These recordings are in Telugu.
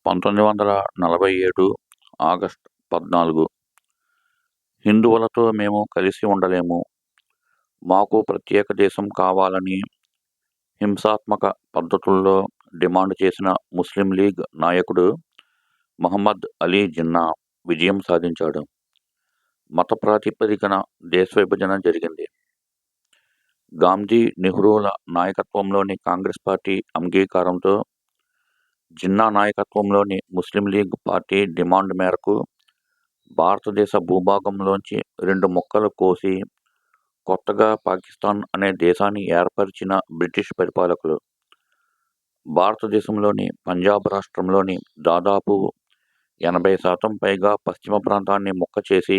1947 ఆగస్టు 14. హిందువులతో మేము కలిసి ఉండలేము, మాకు ప్రత్యేక దేశం కావాలని హింసాత్మక పద్ధతుల్లో డిమాండ్ చేసిన ముస్లిం లీగ్ నాయకుడు మహమ్మద్ అలీ జిన్నా విజయం సాధించాడు. మత ప్రాతిపదికన దేశ విభజన జరిగింది. గాంధీ, నెహ్రూల నాయకత్వంలోని కాంగ్రెస్ పార్టీ అంగీకారంతో జిన్నా నాయకత్వంలోని ముస్లిం లీగ్ పార్టీ డిమాండ్ మేరకు భారతదేశ భూభాగంలోంచి 2 ముక్కలు కోసి కొత్తగా పాకిస్తాన్ అనే దేశాన్ని ఏర్పరిచిన బ్రిటిష్ పరిపాలకులు భారతదేశంలోని పంజాబ్ రాష్ట్రంలోని దాదాపు 80% పైగా పశ్చిమ ప్రాంతాన్ని ముక్క చేసి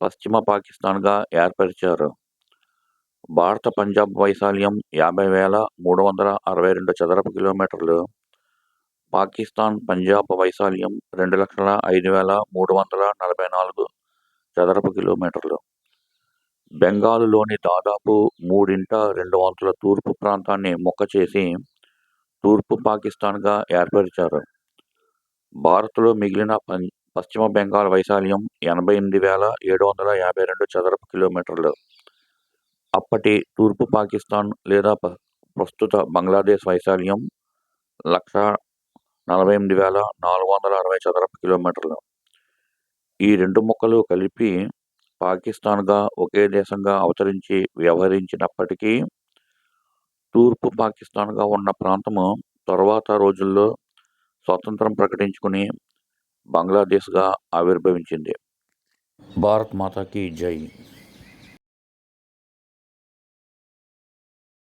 పశ్చిమ పాకిస్తాన్గా ఏర్పరిచారు. భారత పంజాబ్ వైశాల్యం 50,362 చదరపు కిలోమీటర్లు. పాకిస్తాన్ పంజాబ్ వైశాల్యం 2,05,344 చదరపు కిలోమీటర్లు. బెంగాలులోని దాదాపు 3/2 తూర్పు ప్రాంతాన్ని ముక్క చేసి తూర్పు పాకిస్తాన్గా ఏర్పరిచారు. భారత్లో మిగిలిన పశ్చిమ బెంగాల్ వైశాల్యం 88,752 చదరపు కిలోమీటర్లు. అప్పటి తూర్పు పాకిస్తాన్ లేదా ప్రస్తుత బంగ్లాదేశ్ వైశాల్యం 1,48,460 చదరపు కిలోమీటర్లు. ఈ 2 ముక్కలు కలిపి పాకిస్తాన్గా ఒకే దేశంగా అవతరించి వ్యవహరించినప్పటికీ తూర్పు పాకిస్తాన్గా ఉన్న ప్రాంతము తరువాత రోజుల్లో స్వతంత్రం ప్రకటించుకుని బంగ్లాదేశ్గా ఆవిర్భవించింది. భారత్ మాతాకి జై.